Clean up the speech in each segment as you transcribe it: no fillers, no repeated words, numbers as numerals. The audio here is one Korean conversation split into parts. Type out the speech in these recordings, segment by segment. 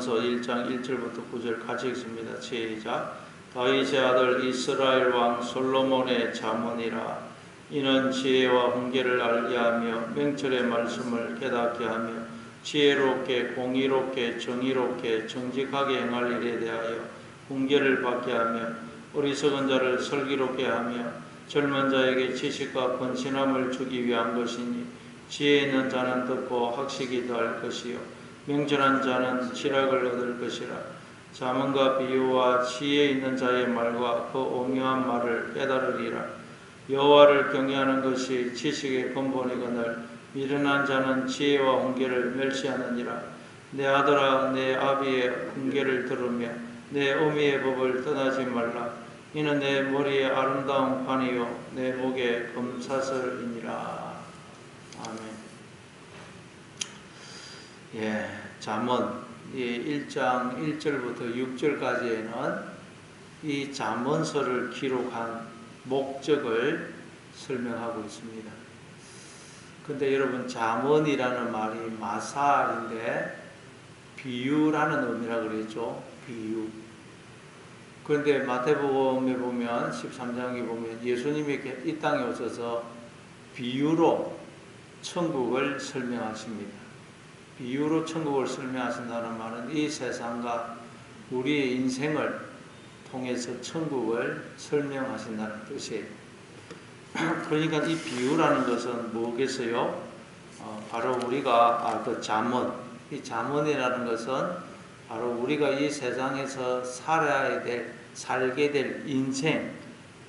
잠언서 1장 1절부터 9절 같이 읽습니다. 시작. 다윗의 아들 이스라엘 왕 솔로몬의 잠언이라. 이는 지혜와 훈계를 알게 하며 명철의 말씀을 깨닫게 하며 지혜롭게 공의롭게 정의롭게 정직하게 행할 일에 대하여 훈계를 받게 하며 어리석은 자를 슬기롭게 하며 젊은 자에게 지식과 번신함을 주기 위한 것이니 지혜 있는 자는 듣고 학식이 더할 것이요 명철한 자는 지략을 얻을 것이라. 잠언과 비유와 지혜 있는 자의 말과 그 오묘한 말을 깨달으리라. 여호와를 경외하는 것이 지식의 근본이거늘 미련한 자는 지혜와 훈계를 멸시하느니라. 내 아들아 내 아비의 훈계를 들으며 내 어미의 법을 떠나지 말라. 이는 내 머리에 아름다운 관이요 내 목에 금사슬이니라. 아멘. 잠언 1장 1절부터 6절까지에는 이 잠언서를 기록한 목적을 설명하고 있습니다. 근데 여러분 잠언이라는 말이 마살인데 비유라는 의미라고 그랬죠. 비유. 그런데 마태복음에 보면 13장에 보면 예수님이 이 땅에 오셔서 비유로 천국을 설명하십니다. 비유로 천국을 설명하신다는 말은 이 세상과 우리의 인생을 통해서 천국을 설명하신다는 뜻이에요. 그러니까 이 비유라는 것은 뭐겠어요? 바로 우리가 그 잠언, 이 잠언이라는 것은 바로 우리가 이 세상에서 살게 될 인생,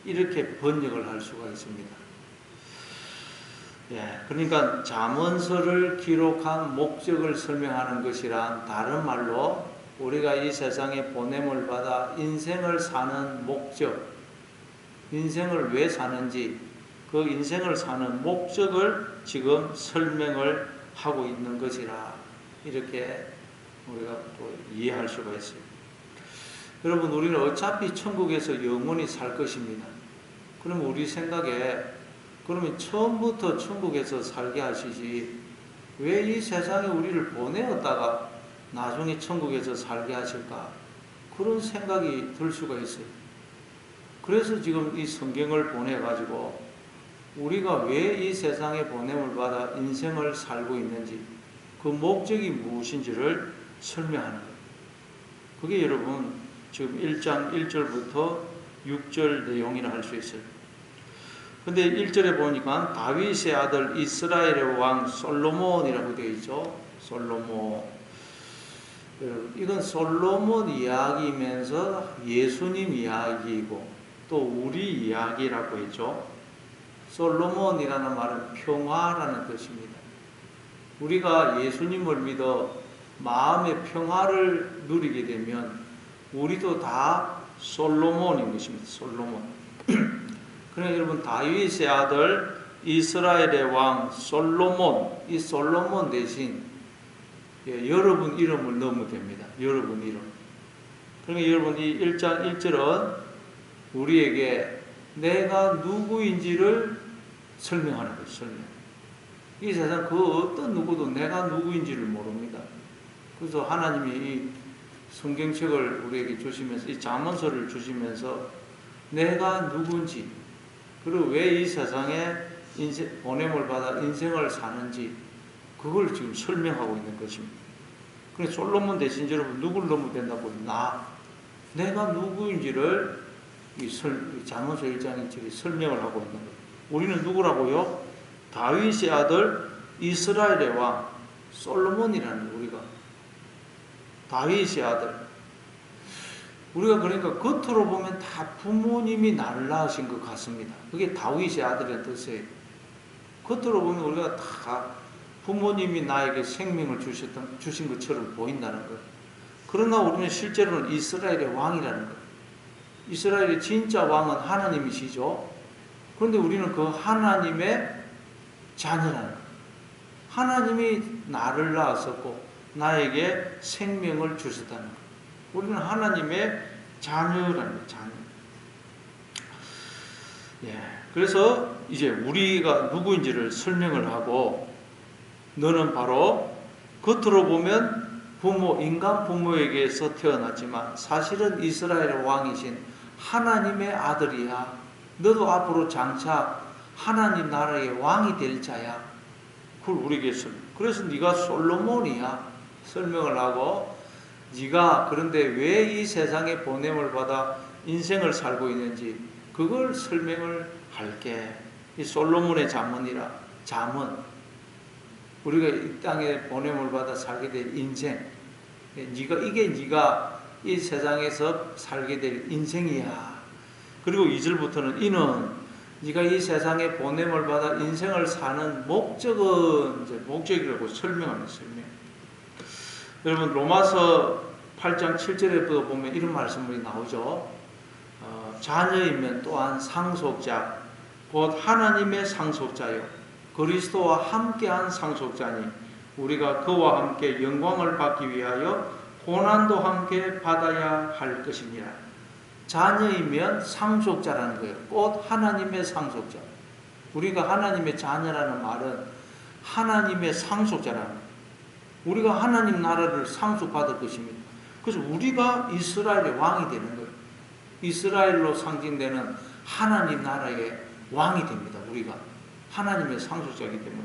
이렇게 번역을 할 수가 있습니다. 그러니까 잠언서를 기록한 목적을 설명하는 것이란 다른 말로 우리가 이 세상에 보냄을 받아 인생을 사는 목적, 인생을 왜 사는지 그 인생을 사는 목적을 지금 설명을 하고 있는 것이라 이렇게 우리가 또 이해할 수가 있어요. 여러분 우리는 어차피 천국에서 영원히 살 것입니다. 그러면 우리 생각에 그러면 처음부터 천국에서 살게 하시지 왜 이 세상에 우리를 보내었다가 나중에 천국에서 살게 하실까? 그런 생각이 들 수가 있어요. 그래서 지금 이 성경을 보내가지고 우리가 왜 이 세상에 보냄을 받아 인생을 살고 있는지 그 목적이 무엇인지를 설명하는 거예요. 그게 여러분 지금 1장 1절부터 6절 내용이라 할 수 있어요. 근데 1절에 보니까 다윗의 아들 이스라엘의 왕 솔로몬이라고 되어 있죠. 솔로몬. 이건 솔로몬 이야기이면서 예수님 이야기이고 또 우리 이야기라고 했죠. 솔로몬이라는 말은 평화라는 뜻입니다. 우리가 예수님을 믿어 마음의 평화를 누리게 되면 우리도 다 솔로몬인 것입니다. 솔로몬. 그러니까 여러분 다윗의 아들 이스라엘의 왕 솔로몬, 이 솔로몬 대신 여러분 이름을 넣으면 됩니다. 여러분 이름. 그러니까 여러분 이 1장 1절은 우리에게 내가 누구인지를 설명하는 거예요. 설명. 이 세상 그 어떤 누구도 내가 누구인지를 모릅니다. 그래서 하나님이 이 성경책을 우리에게 주시면서 이 잠언서를 주시면서 내가 누군지 그리고 왜 이 세상에 보냄을 받아 인생을 사는지 그걸 지금 설명하고 있는 것입니다. 그래서 솔로몬 대신 여러분 누구를 넣으면 된다고? 내가 누구인지를 이 잠언서 1장 1절에 설명을 하고 있는 거예요. 우리는 누구라고요? 다윗의 아들 이스라엘의 왕 솔로몬이라는 우리가 다윗의 아들. 우리가 그러니까 겉으로 보면 다 부모님이 나를 낳으신 것 같습니다. 그게 다윗의 아들의 뜻이에요. 겉으로 보면 우리가 다 부모님이 나에게 생명을 주신 것처럼 보인다는 거예요. 그러나 우리는 실제로는 이스라엘의 왕이라는 거예요. 이스라엘의 진짜 왕은 하나님이시죠. 그런데 우리는 그 하나님의 자녀라는 거예요. 하나님이 나를 낳았었고 나에게 생명을 주셨다는 거예요. 우리는 하나님의 자녀라는 거예요. 자녀. 그래서 이제 우리가 누구인지를 설명을 하고 너는 바로 겉으로 보면 인간 부모에게서 태어났지만 사실은 이스라엘의 왕이신 하나님의 아들이야. 너도 앞으로 장차 하나님 나라의 왕이 될 자야. 그걸 우리에게 그래서 네가 솔로몬이야. 설명을 하고 네가 그런데 왜 이 세상에 보냄을 받아 인생을 살고 있는지 그걸 설명을 할게. 이 솔로몬의 잠언이라. 잠언. 우리가 이 땅에 보냄을 받아 살게 될 인생. 이게 네가 이 세상에서 살게 될 인생이야. 그리고 2절부터는 이는 네가 이 세상에 보냄을 받아 인생을 사는 목적은 이제 목적이라고 설명하는 설명. 여러분 로마서 8장 7절에 보면 이런 말씀이 나오죠. 자녀이면 또한 상속자 곧 하나님의 상속자요 그리스도와 함께한 상속자니 우리가 그와 함께 영광을 받기 위하여 고난도 함께 받아야 할 것이니라. 자녀이면 상속자라는 거예요. 곧 하나님의 상속자. 우리가 하나님의 자녀라는 말은 하나님의 상속자라는 거예요. 우리가 하나님 나라를 상속받을 것입니다. 그래서 우리가 이스라엘의 왕이 되는 거예요. 이스라엘로 상징되는 하나님 나라의 왕이 됩니다. 우리가 하나님의 상속자이기 때문에.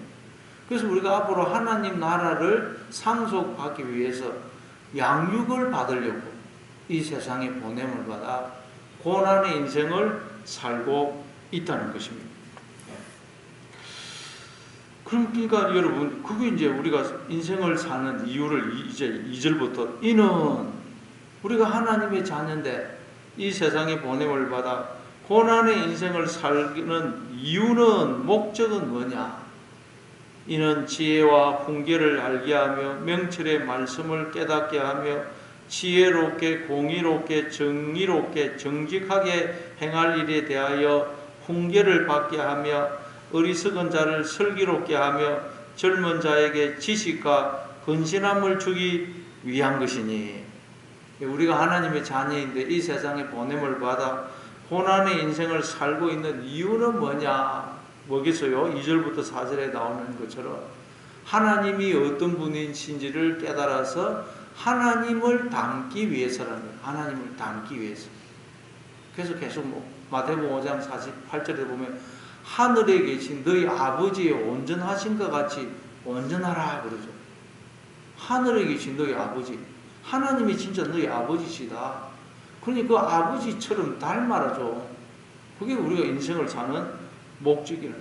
그래서 우리가 앞으로 하나님 나라를 상속받기 위해서 양육을 받으려고 이 세상에 보냄을 받아 고난의 인생을 살고 있다는 것입니다. 그러니까 여러분, 그게 이제 우리가 인생을 사는 이유를 이제 2절부터 이는 우리가 하나님의 자녀인데 이 세상에 보냄을 받아 고난의 인생을 살기는 이유는 목적은 뭐냐? 이는 지혜와 훈계를 알게 하며 명철의 말씀을 깨닫게 하며 지혜롭게 공의롭게 정의롭게 정직하게 행할 일에 대하여 훈계를 받게 하며 어리석은 자를 슬기롭게 하며 젊은 자에게 지식과 근신함을 주기 위한 것이니 우리가 하나님의 자녀인데 이 세상에 보냄을 받아 고난의 인생을 살고 있는 이유는 뭐냐? 뭐겠어요? 2절부터 4절에 나오는 것처럼 하나님이 어떤 분이신지를 깨달아서 하나님을 닮기 위해서라는 거예요. 하나님을 닮기 위해서. 그래서 계속 마태복음 5장 48절에 보면 하늘에 계신 너희 아버지의 온전하신 것 같이 온전하라 그러죠. 하늘에 계신 너희 아버지. 하나님이 진짜 너희 아버지시다. 그러니 그 아버지처럼 닮아라죠. 그게 우리가 인생을 사는 목적이라.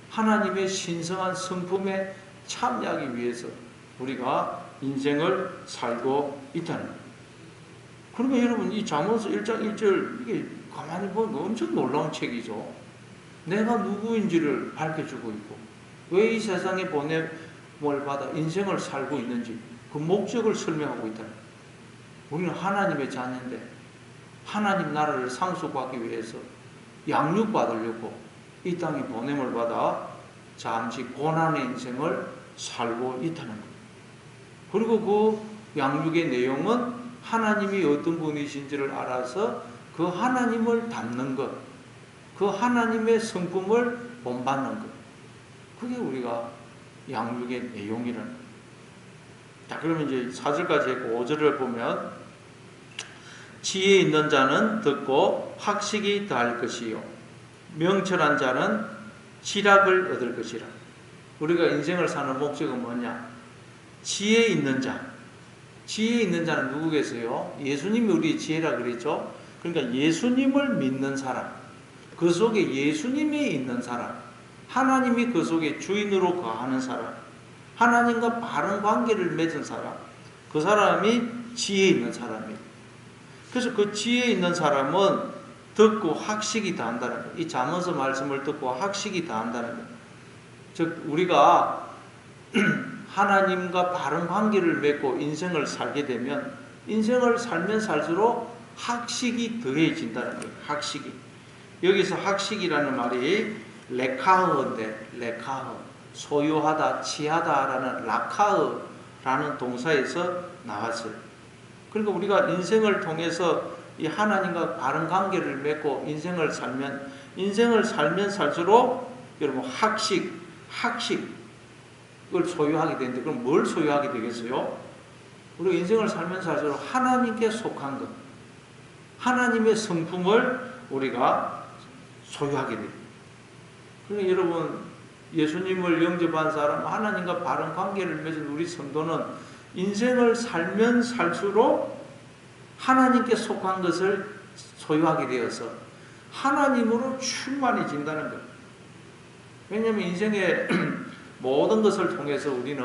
하나님의 신성한 성품에 참여하기 위해서 우리가 인생을 살고 있다는 거예요. 그러면 여러분 이 잠언서 1장 1절 이게 가만히 보면 엄청 놀라운 책이죠. 내가 누구인지를 밝혀주고 있고 왜 이 세상에 보냄을 받아 인생을 살고 있는지 그 목적을 설명하고 있다는 거예요. 우리는 하나님의 자녀인데 하나님 나라를 상속받기 위해서 양육받으려고 이 땅에 보냄을 받아 잠시 고난의 인생을 살고 있다는 거예요. 그리고 그 양육의 내용은 하나님이 어떤 분이신지를 알아서 그 하나님을 닮는 것, 그 하나님의 성품을 본받는 것. 그게 우리가 양육의 내용이라는 거예요. 자, 그러면 이제 4절까지 했고 5절을 보면 지혜 있는 자는 듣고 학식이 더할 것이요 명철한 자는 지략을 얻을 것이라. 우리가 인생을 사는 목적은 뭐냐? 지혜 있는 자. 지혜 있는 자는 누구겠어요? 예수님이 우리 지혜라 그랬죠? 그러니까 예수님을 믿는 사람, 그 속에 예수님이 있는 사람, 하나님이 그 속에 주인으로 거하는 사람, 하나님과 바른 관계를 맺은 사람, 그 사람이 지혜 있는 사람이에요. 그래서 그 지혜 있는 사람은 듣고 학식이 다한다는 거예요. 이 잠언서 말씀을 듣고 학식이 다한다는 거예요. 즉 우리가 하나님과 바른 관계를 맺고 인생을 살게 되면 인생을 살면 살수록 학식이 더해진다는 거예요. 학식이. 여기서 학식이라는 말이 레카흐인데 레카흐 소유하다, 취하다라는 라카흐라는 동사에서 나왔어요. 그러니까 우리가 인생을 통해서 이 하나님과 바른 관계를 맺고 인생을 살면 살수록 여러분 학식을 소유하게 되는데 그럼 뭘 소유하게 되겠어요? 우리가 인생을 살면서 할수록 하나님께 속한 것, 하나님의 성품을 우리가 소유하게 됩니다. 그러니까 여러분, 예수님을 영접한 사람, 하나님과 바른 관계를 맺은 우리 성도는 인생을 살면 살수록 하나님께 속한 것을 소유하게 되어서 하나님으로 충만해진다는 거예요. 왜냐하면 인생의 모든 것을 통해서 우리는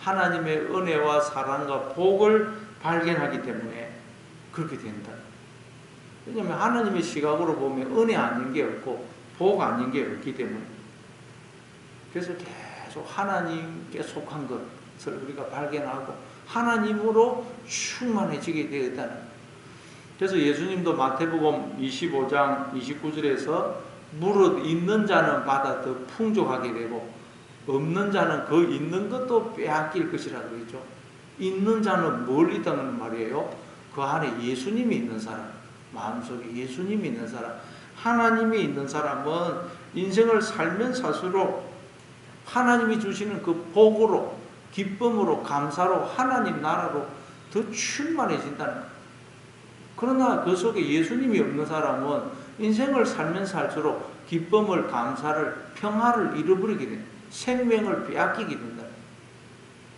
하나님의 은혜와 사랑과 복을 발견하기 때문에 그렇게 된다. 왜냐하면 하나님의 시각으로 보면 은혜 아닌 게 없고 복 아닌 게 없기 때문에. 그래서 계속 하나님께 속한 것을 우리가 발견하고 하나님으로 충만해지게 되었다는 거예요. 그래서 예수님도 마태복음 25장 29절에서 무릇 있는 자는 받아 더 풍족하게 되고 없는 자는 그 있는 것도 빼앗길 것이라고 그러죠. 있는 자는 뭘 있다는 말이에요? 그 안에 예수님이 있는 사람, 마음속에 예수님이 있는 사람, 하나님이 있는 사람은 인생을 살면 살수록 하나님이 주시는 그 복으로, 기쁨으로, 감사로, 하나님 나라로 더 충만해진다는 거예요. 그러나 그 속에 예수님이 없는 사람은 인생을 살면 살수록 기쁨을, 감사를, 평화를 잃어버리게 됩니다. 생명을 빼앗기게 된다.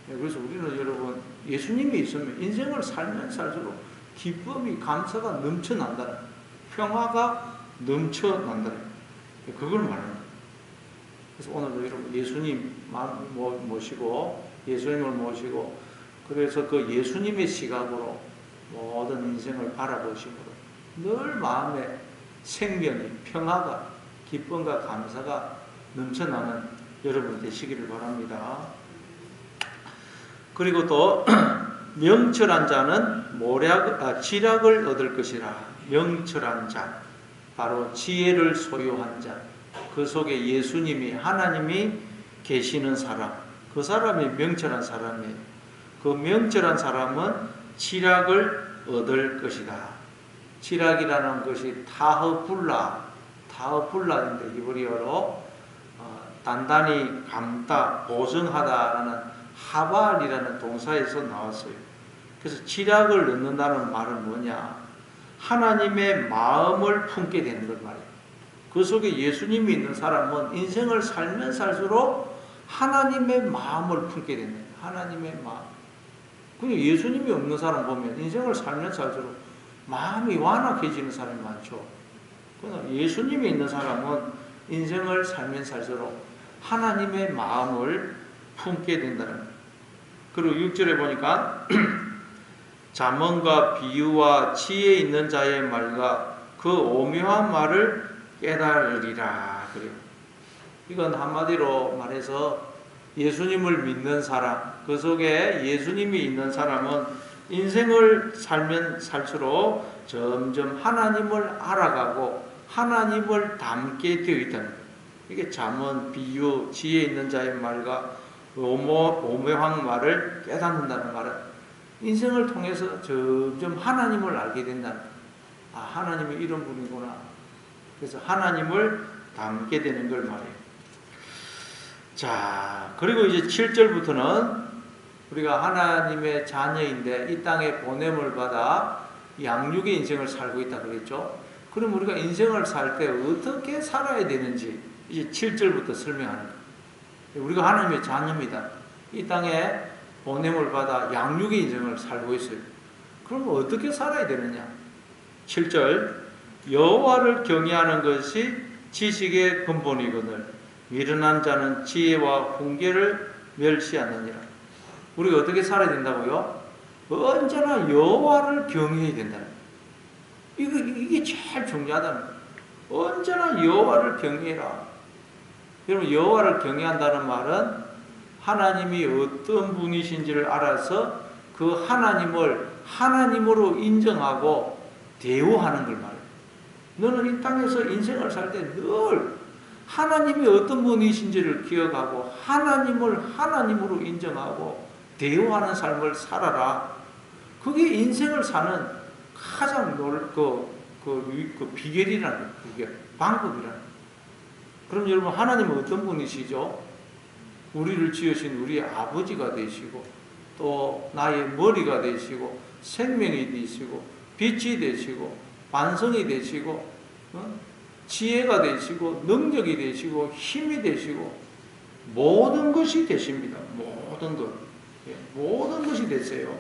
그래서 우리는 여러분, 예수님이 있으면 인생을 살면 살수록 기쁨이, 감사가 넘쳐난다는 거예요. 평화가 넘쳐난다는 거예요. 그걸 말하는 거예요. 그래서 오늘도 여러분 예수님 모시고, 예수님을 모시고, 그래서 그 예수님의 시각으로 모든 인생을 바라보심으로 늘 마음에 생명이, 평화가, 기쁨과 감사가 넘쳐나는 여러분 되시기를 바랍니다. 그리고 또 명철한 자는 지략을 얻을 것이라. 명철한 자, 바로 지혜를 소유한 자, 그 속에 예수님이, 하나님이 계시는 사람, 그 사람이 명철한 사람이에요. 그 명철한 사람은 지략을 얻을 것이다. 지략이라는 것이 타허불라인데 히브리어로 단단히 감다, 보증하다라는 하발이라는 동사에서 나왔어요. 그래서 지략을 얻는다는 말은 뭐냐? 하나님의 마음을 품게 되는 것 말이에요. 그 속에 예수님이 있는 사람은 인생을 살면 살수록 하나님의 마음을 품게 된다. 하나님의 마음. 그냥 예수님이 없는 사람 보면 인생을 살면 살수록 마음이 완악해지는 사람이 많죠. 그러나 예수님이 있는 사람은 인생을 살면 살수록 하나님의 마음을 품게 된다는 거예요. 그리고 6절에 보니까 잠언과 비유와 지혜 있는 자의 말과 그 오묘한 말을 깨달으리라 그래요. 이건 한마디로 말해서 예수님을 믿는 사람, 그 속에 예수님이 있는 사람은 인생을 살면 살수록 점점 하나님을 알아가고 하나님을 닮게 되어 있다는 거예요. 이게 잠언, 비유, 지혜 있는 자의 말과 오묘한 말을 깨닫는다는 말은 인생을 통해서 점점 하나님을 알게 된다는 거예요. 아, 하나님이 이런 분이구나. 그래서 하나님을 닮게 되는 걸 말해요. 자, 그리고 이제 7절부터는 우리가 하나님의 자녀인데 이 땅에 보냄을 받아 양육의 인생을 살고 있다 그랬죠. 그럼 우리가 인생을 살 때 어떻게 살아야 되는지 이제 7절부터 설명하는 거예요. 우리가 하나님의 자녀입니다. 이 땅에 보냄을 받아 양육의 인생을 살고 있어요. 그럼 어떻게 살아야 되느냐? 7절, 여호와를 경외하는 것이 지식의 근본이거늘 미련한 자는 지혜와 훈계를 멸시하느니라. 우리가 어떻게 살아야 된다고요? 언제나 여호와를 경외해야 된다는 거예요. 이게 제일 중요하다는 거예요. 언제나 여호와를 경외해라. 여러분, 여호와를 경외한다는 말은 하나님이 어떤 분이신지를 알아서 그 하나님을 하나님으로 인정하고 대우하는 걸 말해요. 너는 이 땅에서 인생을 살 때 늘 하나님이 어떤 분이신지를 기억하고 하나님을 하나님으로 인정하고 대우하는 삶을 살아라. 그게 인생을 사는 가장 비결이라는 거예요. 비결, 방법이라는 거예요. 그럼 여러분, 하나님은 어떤 분이시죠? 우리를 지으신 우리 아버지가 되시고 또 나의 머리가 되시고 생명이 되시고 빛이 되시고 반성이 되시고 지혜가 되시고 능력이 되시고 힘이 되시고 모든 것이 되십니다. 모든 것. 모든 것이 되세요.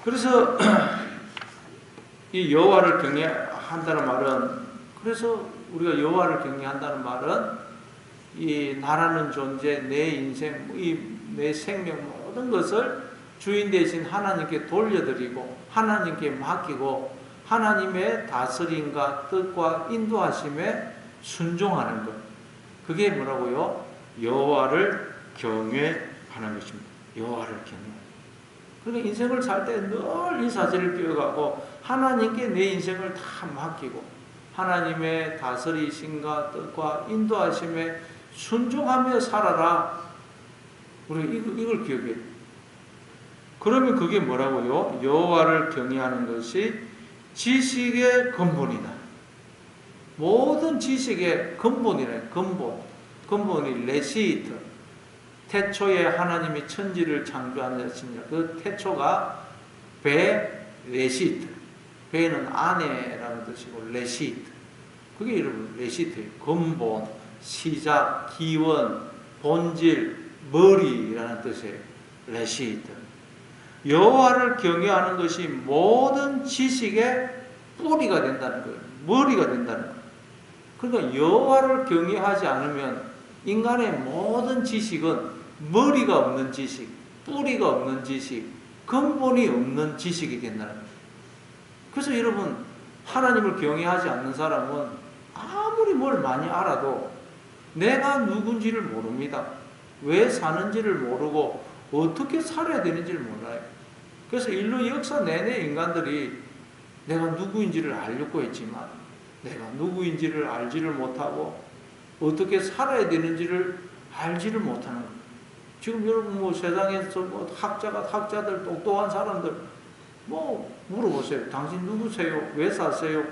그래서 이 여호와를 경외한다는 말은, 그래서 우리가 여호와를 경외한다는 말은 이 나라는 존재, 내 인생, 내 생명 모든 것을 주인 대신 하나님께 돌려드리고 하나님께 맡기고 하나님의 다스림과 뜻과 인도하심에 순종하는 것. 그게 뭐라고요? 여호와를 경외하는 것입니다. 여호와를 경외. 그러니까 인생을 살 때 늘 이 사실을 기억하고 하나님께 내 인생을 다 맡기고 하나님의 다스리심과 뜻과 인도하심에 순종하며 살아라. 우리 이걸 기억해야 돼요. 그러면 그게 뭐라고요? 여호와를 경외하는 것이 지식의 근본이다. 모든 지식의 근본이래. 근본이 레시트. 태초에 하나님이 천지를 창조하셨습니다. 그 태초가 레시트. 베는 아내라는 뜻이고 레시트. 그게 여러분 레시트예요. 근본, 시작, 기원, 본질, 머리라는 뜻이에요. 레시트. 여호와를 경외하는 것이 모든 지식의 뿌리가 된다는 거예요. 머리가 된다는 거예요. 그러니까 여호와를 경외하지 않으면 인간의 모든 지식은 머리가 없는 지식, 뿌리가 없는 지식, 근본이 없는 지식이 된다는 거예요. 그래서 여러분, 하나님을 경외하지 않는 사람은 아무리 뭘 많이 알아도 내가 누군지를 모릅니다. 왜 사는지를 모르고 어떻게 살아야 되는지를 몰라요. 그래서 인류 역사 내내 인간들이 내가 누구인지를 알려고 했지만 내가 누구인지를 알지를 못하고 어떻게 살아야 되는지를 알지를 못하는 거예요. 지금 여러분 세상에서 학자들 똑똑한 사람들 물어보세요. 당신 누구세요? 왜 사세요?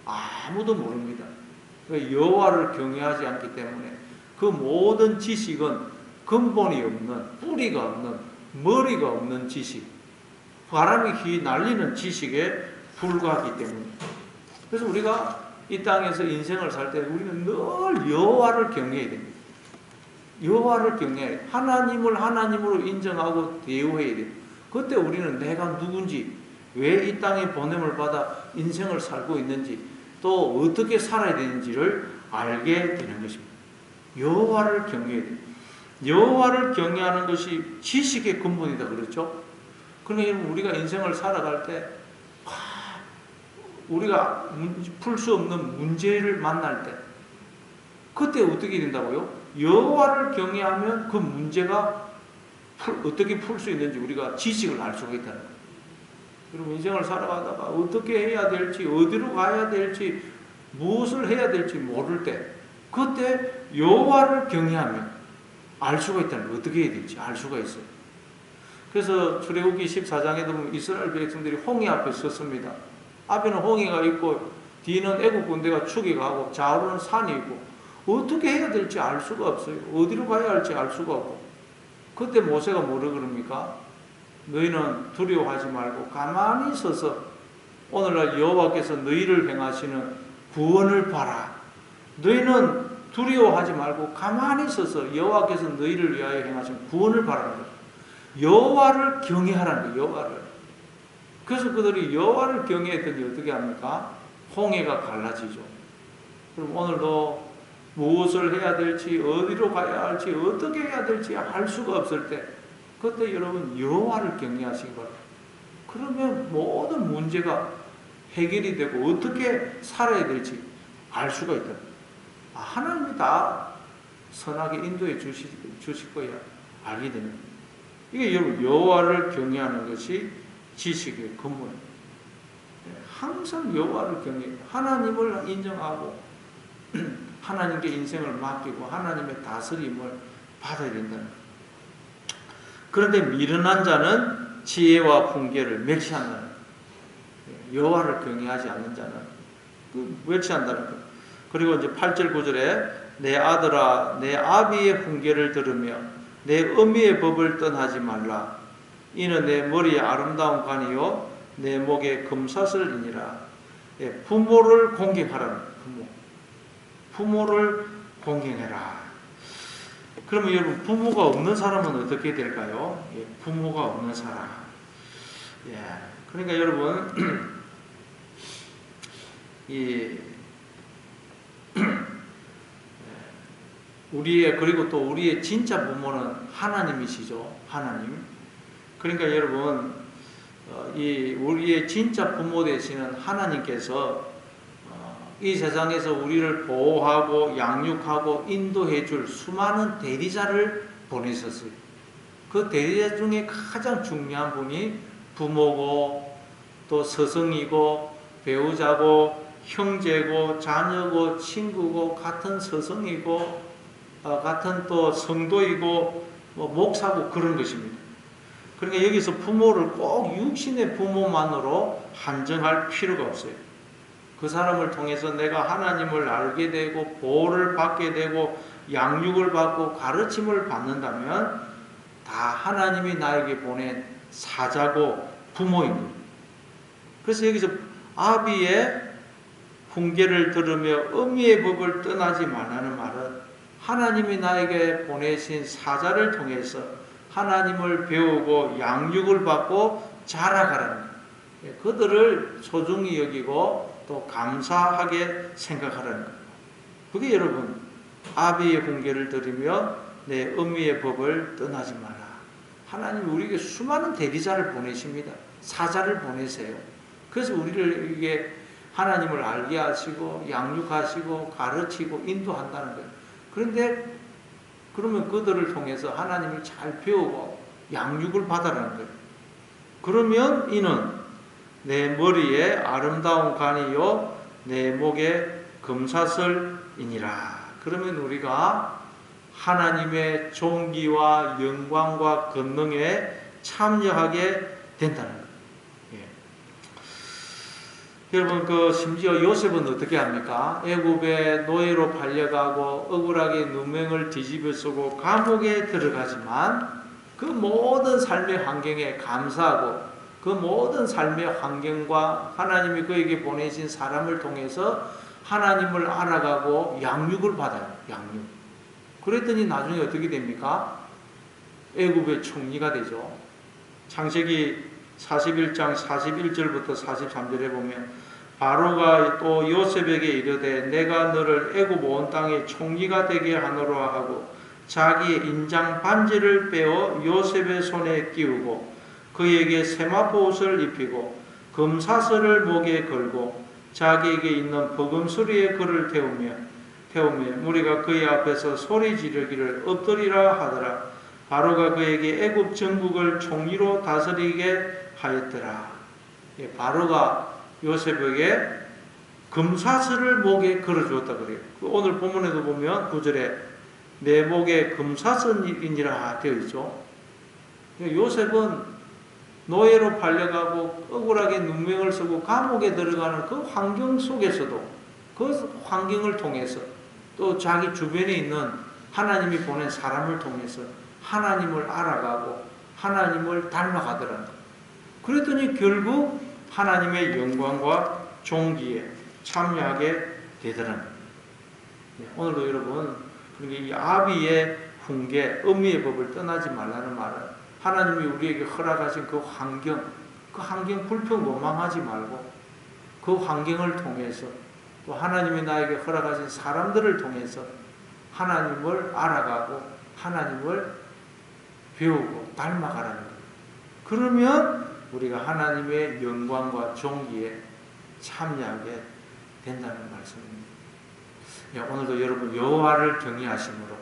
아무도 모릅니다. 여호와를 경외하지 않기 때문에 그 모든 지식은 근본이 없는, 뿌리가 없는, 머리가 없는 지식, 바람이 휘날리는 지식에 불과하기 때문입니다. 그래서 우리가 이 땅에서 인생을 살 때 우리는 늘 여호와를 경외해야 됩니다. 여호와를 경외해야 돼요. 하나님을 하나님으로 인정하고 대우해야 돼요. 그때 우리는 내가 누군지, 왜 이 땅에 보냄을 받아 인생을 살고 있는지, 또 어떻게 살아야 되는지를 알게 되는 것입니다. 여호와를 경외해야 돼요. 여호와를 경외하는 것이 지식의 근본이다 그랬죠? 그러니까 우리가 인생을 살아갈 때 우리가 풀 수 없는 문제를 만날 때 그때 어떻게 된다고요? 여호와를 경외하면 그 문제가 어떻게 풀 수 있는지 우리가 지식을 알 수가 있다는 거예요. 그리고 인생을 살아가다가 어떻게 해야 될지, 어디로 가야 될지, 무엇을 해야 될지 모를 때 그때 여호와를 경외하면 알 수가 있다는 거예요. 어떻게 해야 될지 알 수가 있어요. 그래서 출애굽기 14장에도 보면 이스라엘 백성들이 홍해 앞에 섰습니다. 앞에는 홍해가 있고 뒤는 애국 군대가 추격하고 좌우로는 산이 있고 어떻게 해야 될지 알 수가 없어요. 어디로 가야 할지 알 수가 없고 그때 모세가 뭐라 그럽니까? 너희는 두려워하지 말고 가만히 서서 오늘날 여호와께서 너희를 행하시는 구원을 봐라. 너희는 두려워하지 말고 가만히 서서 여호와께서 너희를 위하여 행하시는 구원을 바라는 거예요. 여호와를 경외하라는 거예요. 여호와를. 그래서 그들이 여호와를 경외했더니 어떻게 합니까? 홍해가 갈라지죠. 그럼 오늘도 무엇을 해야 될지, 어디로 가야 할지, 어떻게 해야 될지 알 수가 없을 때 그때 여러분 여호와를 경외하시기 바랍니다. 그러면 모든 문제가 해결이 되고 어떻게 살아야 될지 알 수가 있다. 하나님이 다 선하게 인도해 주실 거야. 알게 됩니다. 이게 여러분 여호와를 경외하는 것이 지식의 근본입니다. 항상 여호와를 경외, 하나님을 인정하고 하나님께 인생을 맡기고 하나님의 다스림을 받아야 된다는 거예요. 그런데 미련한 자는 지혜와 훈계를 멸시한다는 거예요. 여호와를 경외하지 않는 자는 멸시한다는 거예요. 그리고 이제 8절 9절에 내 아들아 내 아비의 훈계를 들으며 내 어미의 법을 떠나지 말라. 이는 내 머리에 아름다운 관이요 내 목에 금사슬이니라. 예, 부모를 공경하라는 부모. 부모를 공경해라. 그러면 여러분 부모가 없는 사람은 어떻게 될까요? 예, 부모가 없는 사람. 예, 그러니까 여러분 그리고 또 우리의 진짜 부모는 하나님이시죠. 하나님. 그러니까 여러분 우리의 진짜 부모 되시는 하나님께서 이 세상에서 우리를 보호하고 양육하고 인도해 줄 수많은 대리자를 보내셨어요. 그 대리자 중에 가장 중요한 분이 부모고 또 스승이고 배우자고 형제고 자녀고 친구고 같은 스승이고 같은 또 성도이고 목사고 그런 것입니다. 그러니까 여기서 부모를 꼭 육신의 부모만으로 한정할 필요가 없어요. 그 사람을 통해서 내가 하나님을 알게 되고 보호를 받게 되고 양육을 받고 가르침을 받는다면 다 하나님이 나에게 보낸 사자고 부모입니다. 그래서 여기서 아비의 훈계를 들으며 어미의 법을 떠나지 말라는 말은 하나님이 나에게 보내신 사자를 통해서 하나님을 배우고 양육을 받고 자라가라는 거예요. 그들을 소중히 여기고 또 감사하게 생각하라는 거예요. 그게 여러분 아비의 훈계를 들으며 내 어미의 법을 떠나지 마라. 하나님이 우리에게 수많은 대리자를 보내십니다. 사자를 보내세요. 그래서 우리를 이게 하나님을 알게 하시고 양육하시고 가르치고 인도한다는 거예요. 그런데 그러면 그들을 통해서 하나님을 잘 배우고 양육을 받아라는 거예요. 그러면 이는 내 머리에 아름다운 관이요 내 목에 금사슬이니라. 그러면 우리가 하나님의 존귀와 영광과 권능에 참여하게 된다는 거예요. 여러분 심지어 요셉은 어떻게 합니까? 애굽에 노예로 팔려가고 억울하게 누명을 뒤집어 쓰고 감옥에 들어가지만 그 모든 삶의 환경에 감사하고 그 모든 삶의 환경과 하나님이 그에게 보내신 사람을 통해서 하나님을 알아가고 양육을 받아요. 양육. 그랬더니 나중에 어떻게 됩니까? 애굽의 총리가 되죠. 창세기 41장 41절부터 43절에 보면 바로가 또 요셉에게 이르되 내가 너를 애굽 온 땅의 총리가 되게 하노라 하고 자기의 인장 반지를 빼어 요셉의 손에 끼우고 그에게 세마포 옷을 입히고 금사슬을 목에 걸고 자기에게 있는 버금수리에 그를 태우며 무리가 그의 앞에서 소리 지르기를 엎드리라 하더라. 바로가 그에게 애굽 전국을 총리로 다스리게 하였더라. 바로가 요셉에게 금사슬을 목에 걸어주었다 그래요. 오늘 본문에도 보면 9절에 내 목에 금사슬이니라 되어 있죠. 요셉은 노예로 팔려가고 억울하게 누명을 쓰고 감옥에 들어가는 그 환경 속에서도 그 환경을 통해서 또 자기 주변에 있는 하나님이 보낸 사람을 통해서 하나님을 알아가고 하나님을 닮아가더라는 거예요. 그랬더니 결국 하나님의 영광과 존귀에 참여하게 되더라는 거예요. 오늘도 여러분 이 아비의 훈계, 어미의 법을 떠나지 말라는 말은 하나님이 우리에게 허락하신 그 환경 불평 원망하지 말고 그 환경을 통해서 또 하나님이 나에게 허락하신 사람들을 통해서 하나님을 알아가고 하나님을 배우고 닮아가라는 거예요. 그러면 우리가 하나님의 영광과 존귀에 참여하게 된다는 말씀입니다. 오늘도 여러분 여호와를 경외하심으로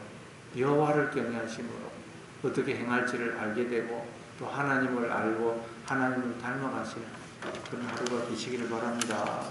어떻게 행할지를 알게 되고 또 하나님을 알고 하나님을 닮아가시는 그런 하루가 되시기를 바랍니다.